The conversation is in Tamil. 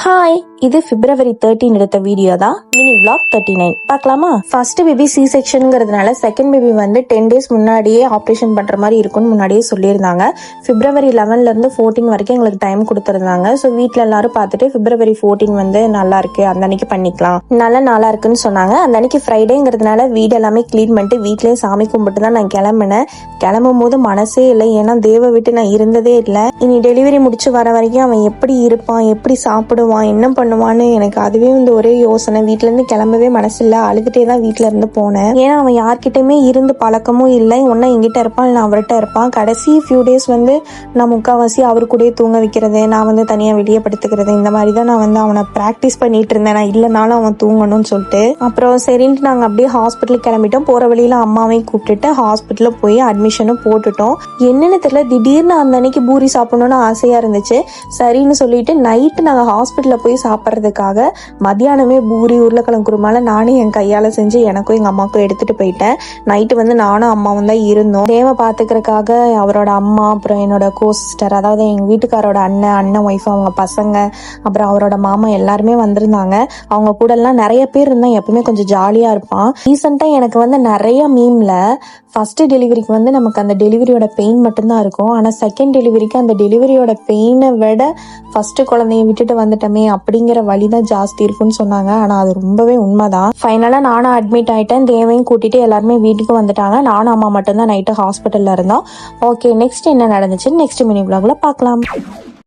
ஹாய், இது February 13 எடுத்த வீடியோ தான். மினி vlog 39 பார்க்கலாமா? ஃபர்ஸ்ட் பேபி சி செக்ஷன்ங்கிறதுனால செகண்ட் பேபி வந்து 10 days முன்னாடியே ஆப்ரேஷன் பண்ற மாதிரி இருக்கும்னு முன்னாடியே சொல்லியிருந்தாங்க. February 11ல இருந்து 14 வரைக்கும் எங்களுக்கு டைம் கொடுத்துருந்தாங்க. ஸோ வீட்டில் எல்லாரும் பார்த்துட்டு February 14 வந்து நல்லா இருக்கு, அந்த அன்னைக்கு பண்ணிக்கலாம், நல்ல நாளா இருக்குன்னு சொன்னாங்க. அந்த அன்னைக்கு ஃப்ரைடேங்கிறதுனால வீடு எல்லாமே கிளீன் பண்ணிட்டு வீட்லயே சாமி கும்பிட்டு தான் நான் கிளம்பினேன். கிளம்பும் போது மனசே இல்லை, ஏன்னா தேவை விட்டு நான் இருந்ததே இல்லை. இனி டெலிவரி முடிச்சு வர வரைக்கும் அவன் எப்படி இருப்பான், எப்படி சாப்பிடுவான், என்ன பண்ணுவான்னு எனக்கு அதுவே வந்து ஒரே யோசனை. வீட்டுல இருந்து கிளம்பவே மனசு இல்லை, அழுதுட்டே தான் வீட்டுல இருந்து போனேன். ஏன்னா அவன் யார்கிட்டயுமே இருந்து பழக்கமும் இல்லை. ஒன்னா எங்கிட்ட இருப்பான், இல்லை அவர்கிட்ட இருப்பான். கடைசி ஃபியூ டேஸ் வந்து நான் முக்கால்வாசி அவரு கூடயே தூங்க வைக்கிறது, நான் வந்து தனியா வெளியே படுத்துக்கிறது, இந்த மாதிரி தான் நான் வந்து அவனை ப்ராக்டிஸ் பண்ணிட்டு இருந்தேன். நான் இல்லைனாலும் அவன் தூங்கணும்னு சொல்லிட்டு. அப்புறம் சரின்ட்டு நாங்கள் அப்படியே ஹாஸ்பிட்டலுக்கு கிளம்பிட்டோம். போற வழியில அம்மாவையும் கூப்பிட்டுட்டு ஹாஸ்பிட்டலில் போய் அட்மிஷனும் போட்டுட்டோம். என்னன்னு தெரியல, திடீர்னு அந்த அன்னைக்கு பூரி சாப்பிடணும்னு ஆசையா இருந்துச்சு. சரின்னு சொல்லிட்டு நைட்டு நாங்கள் ஹாஸ்பிட்டலில் போய் சாப்பிட்றதுக்காக மத்தியானமே பூரி உருளைக்கிழங்கு குருமால நானே என் கையால் செஞ்சு எனக்கும் எங்கள் அம்மாவுக்கும் எடுத்துகிட்டு போயிட்டேன். நைட்டு வந்து நானும் அம்மாவும் தான் இருந்தோம். தேவை பார்த்துக்கிறதுக்காக அவரோட அம்மா, அப்புறம் என்னோட கோ சிஸ்டர், அதாவது எங்கள் வீட்டுக்காரோட அண்ணன் ஒய்ஃப், அவங்க பசங்க, அப்புறம் அவரோட மாமா எல்லாருமே வந்திருந்தாங்க. அவங்க கூட எல்லாம் நிறைய பேர் இருந்தால் எப்பவுமே கொஞ்சம் ஜாலியாக இருப்பான். ரீசெண்டாக எனக்கு வந்து நிறைய மீம்ல ஃபர்ஸ்ட் டெலிவரிக்கு வந்து நமக்கு அந்த டெலிவரியோட பெயின் மட்டும்தான் இருக்கும், ஆனால் செகண்ட் டெலிவரிக்கு அந்த டெலிவரியோட பெயினை விட ஃபர்ஸ்ட் குழந்தைய விட்டுட்டு வந்துட்டோமே அப்படிங்கிற வலி தான் ஜாஸ்தி இருக்குன்னு சொன்னாங்க. ஆனால் அது ரொம்பவே உண்மைதான். ஃபைனலாக நானும் அட்மிட் ஆகிட்டேன். தேவையும் கூட்டிட்டு எல்லாருமே வீட்டுக்கு வந்துட்டாங்க. நானும் அம்மா மட்டும்தான் நைட்டு ஹாஸ்பிட்டலில் இருந்தோம். ஓகே, நெக்ஸ்ட் என்ன நடந்துச்சுன்னு நெக்ஸ்ட் மினி vlogல பார்க்கலாம்.